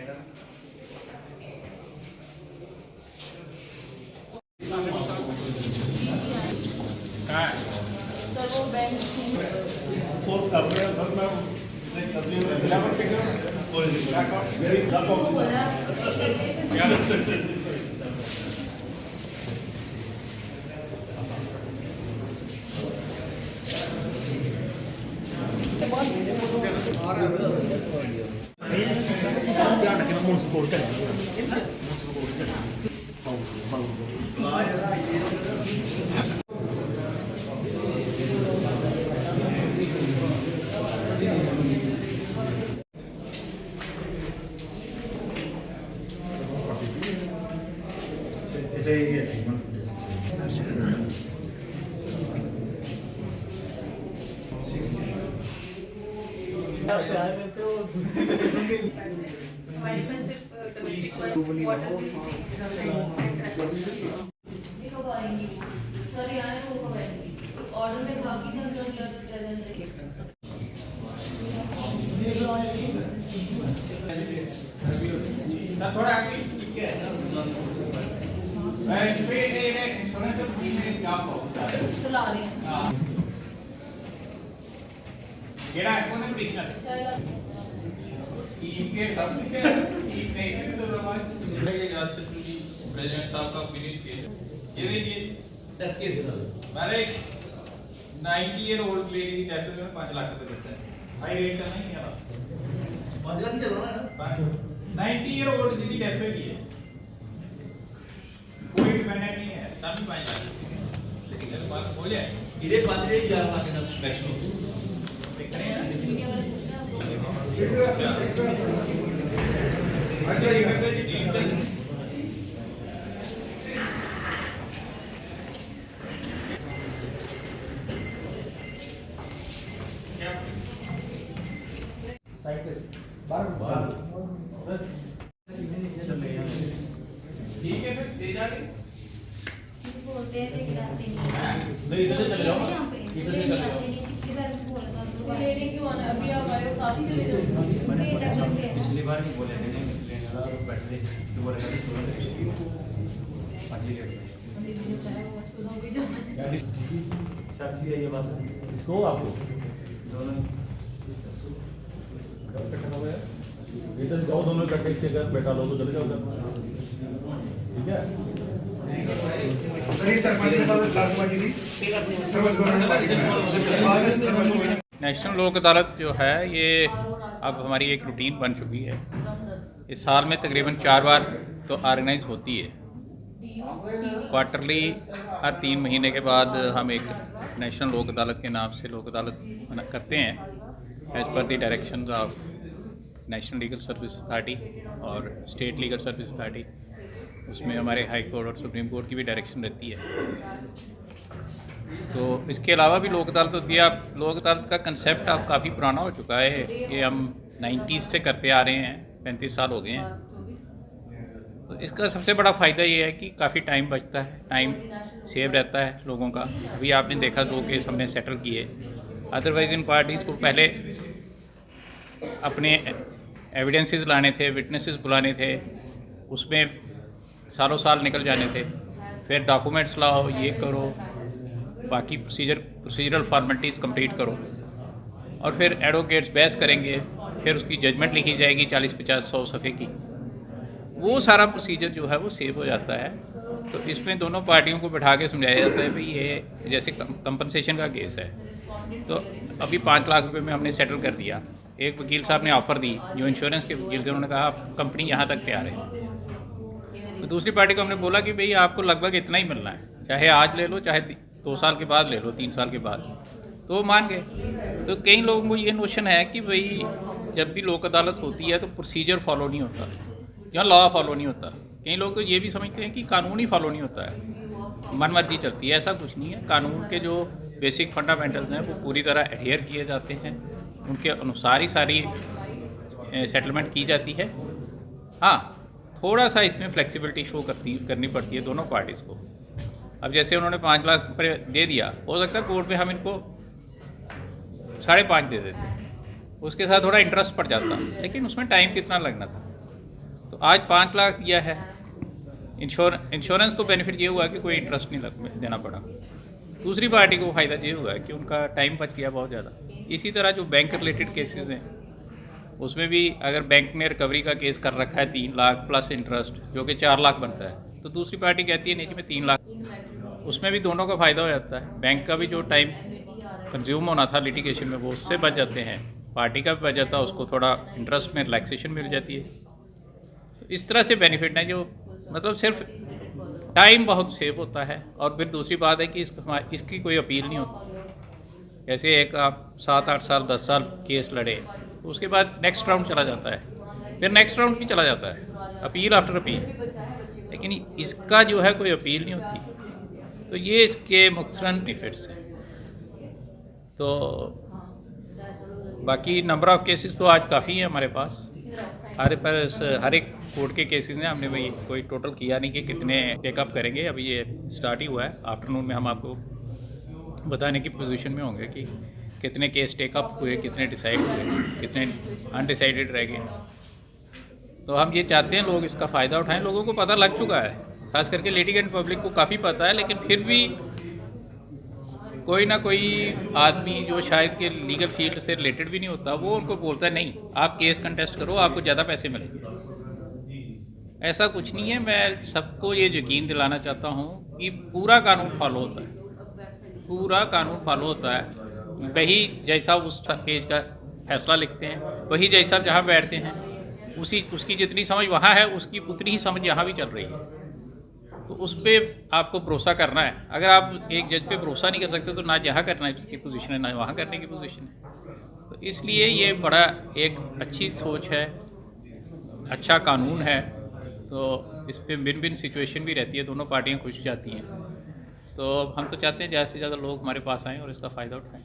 Sir वो bank हमारे पास सिर्फ डोमेस्टिक वाटर कब आएंगी सर यहाँ वो कब आएंगी ऑर्डर में बाकी ना जो ड्रग्स प्रेजेंट रहेगी थोड़ा आगे ठीक है सुला रहे हैं केड़ा है कौन है प्रीशनर टीम के सब के टीम नहीं है तो समाज ये जांच की प्रेसिडेंट साहब का ओपिनियन किया ये देखिए डेथ केस है मैंने 90 ईयर ओल्ड लेडी की डेथ में 5 लाख रुपए देते हैं हाई रेट का नहीं है 5 लाख चल रहा है ना 90 ईयर ओल्ड की डेथ हुई है कोई डिपेंडेंट नहीं है तभी 5 लाख लेकिन सर बात हो जाए इधर 5 रेट जा रहा है मैक्सिमम देख रहे हैं मीडिया वाले पूछ रहे हैं ठीक है फिर ले जाके बोलते हैं लेकिन आते नहीं नहीं इधर से चले जाओ यहाँ पे इधर से चले जाओ पिछली बार भी बोला था लेने क्यों आना अभी आप आए हो साथ ही चले जाओ पिछली बार नहीं बोले नहीं लेने वाला तो बैठ गए तो बोले कि छोड़ दे 5 लेट साथी है ये बात इसको आपको दोनों इधर जाओ दोनों इकट्ठे से कर बैठा लो तो चले जाओ ठीक है नेशनल लोक अदालत जो है ये अब हमारी एक रूटीन बन चुकी है। इस साल में तकरीबन 4 बार तो ऑर्गेनाइज होती है। क्वार्टरली हर 3 महीने के बाद हम एक नेशनल लोक अदालत के नाम से लोक अदालत करते हैं as per the directions of national legal service authority और स्टेट लीगल सर्विस अथॉरिटी। उसमें हमारे हाई कोर्ट और सुप्रीम कोर्ट की भी डायरेक्शन रहती है। तो इसके अलावा भी लोक अदालत होती है। अब लोक अदालत का कंसेप्ट अब काफ़ी पुराना हो चुका है। ये हम 90s से करते आ रहे हैं, 35 साल हो गए हैं। तो इसका सबसे बड़ा फ़ायदा ये है कि काफ़ी टाइम बचता है, टाइम सेव रहता है लोगों का। अभी आपने देखा 2 केस हमने सेटल किए। अदरवाइज़ इन पार्टीज़ को पहले अपने एविडेंसेस लाने थे, विटनेसेस बुलाने थे, उसमें सालों साल निकल जाने थे। फिर डॉक्यूमेंट्स लाओ, ये करो, बाकी प्रोसीजरल फॉर्मेलिटीज़ कंप्लीट करो, और फिर एडवोकेट्स बहस करेंगे, फिर उसकी जजमेंट लिखी जाएगी 40-50-100 सफ़े की। वो सारा प्रोसीजर जो है वो सेव हो जाता है। तो इसमें दोनों पार्टियों को बिठा के समझाया जाता है भाई ये जैसे कंपनसेशन का केस है तो अभी 5 लाख रुपए में हमने सेटल कर दिया। एक वकील साहब ने ऑफ़र दी, जो इंश्योरेंस के वकील थे, उन्होंने कहा आप कंपनी यहाँ तक तैयार है। तो दूसरी पार्टी को हमने बोला कि भाई आपको लगभग इतना ही मिलना है, चाहे आज ले लो, चाहे 2 साल के बाद ले लो, 3 साल के बाद। तो वो मान गए। तो कई लोगों को ये नोशन है कि भाई जब भी लोक अदालत होती है तो प्रोसीजर फॉलो नहीं होता या लॉ फॉलो नहीं होता। कई लोग तो ये भी समझते हैं कि कानून ही फॉलो नहीं होता है, मन मर्जी चलती है। ऐसा कुछ नहीं है। कानून के जो बेसिक फंडामेंटल्स हैं वो पूरी तरह एडहेयर किए जाते हैं, उनके अनुसार ही सारी सेटलमेंट की जाती है। हाँ, थोड़ा सा इसमें फ्लेक्सिबिलिटी शो करनी पड़ती है दोनों पार्टीज़ को। अब जैसे उन्होंने 5 लाख रुपये दे दिया, हो सकता है कोर्ट में हम इनको 5.5 दे देते, उसके साथ थोड़ा इंटरेस्ट पड़ जाता, लेकिन उसमें टाइम कितना लगना था। तो आज 5 लाख दिया है। इंश्योरेंस को बेनिफिट ये हुआ कि कोई इंटरेस्ट नहीं देना पड़ा। दूसरी पार्टी को फ़ायदा ये हुआ कि उनका टाइम बच गया बहुत ज़्यादा। इसी तरह जो बैंक रिलेटेड केसेस हैं उसमें भी अगर बैंक ने रिकवरी का केस कर रखा है 3 लाख प्लस इंटरेस्ट जो कि 4 लाख बनता है, तो दूसरी पार्टी कहती है नहीं जी मैं 3 लाख, उसमें भी दोनों का फ़ायदा हो जाता है। बैंक का भी जो टाइम कंज्यूम होना था लिटिगेशन में वो उससे बच जाते हैं, पार्टी का भी बच जाता है, उसको थोड़ा इंटरेस्ट में रिलैक्सेशन मिल जाती है। तो इस तरह से बेनिफिट है जो मतलब सिर्फ टाइम बहुत सेव होता है। और फिर दूसरी बात है कि इसकी कोई अपील नहीं होती। जैसे एक आप 7-8 साल 10 साल केस लड़े तो उसके बाद नेक्स्ट राउंड चला जाता है, फिर नेक्स्ट राउंड भी चला जाता है, अपील आफ्टर अपील। लेकिन इसका जो है कोई अपील नहीं होती। तो ये इसके मुख्तलिफ बेनिफिट्स हैं। तो बाकी नंबर ऑफ़ केसेस तो आज काफ़ी हैं हमारे पास। हर एक कोर्ट के केसेस हैं। हमने भाई कोई टोटल किया नहीं कि कितने टेकअप करेंगे, अभी ये स्टार्ट ही हुआ है। आफ्टरनून में हम आपको बताने की पोजीशन में होंगे कि कितने केस टेकअप हुए, कितने डिसाइड हुए, कितने अनडिसाइडेड रह गए। तो हम ये चाहते हैं लोग इसका फ़ायदा उठाएं। लोगों को पता लग चुका है, खास करके लिटिगेंट पब्लिक को काफ़ी पता है, लेकिन फिर भी कोई ना कोई आदमी जो शायद कि लीगल फील्ड से रिलेटेड भी नहीं होता, वो उनको बोलता है नहीं आप केस कंटेस्ट करो, आपको ज़्यादा पैसे मिलेंगे। ऐसा कुछ नहीं है। मैं सबको ये यकीन दिलाना चाहता हूँ कि पूरा कानून फॉलो होता है, पूरा कानून फॉलो होता है। वही जैसा उस पेज का फैसला लिखते हैं, वही जैसा जहाँ बैठते हैं, उसकी जितनी समझ वहाँ है उसकी उतनी ही समझ यहाँ भी चल रही है। तो उस पर आपको भरोसा करना है। अगर आप एक जज पे भरोसा नहीं कर सकते तो ना यहाँ करना की पोजीशन है ना वहाँ करने की पोजीशन है। तो इसलिए ये बड़ा एक अच्छी सोच है, अच्छा कानून है। तो इस पर भिन्न भिन्न सिचुएशन भी रहती है, दोनों पार्टियाँ खुश जाती हैं। तो हम तो चाहते हैं ज़्यादा से ज़्यादा लोग हमारे पास आएँ और इसका फ़ायदा उठाएँ।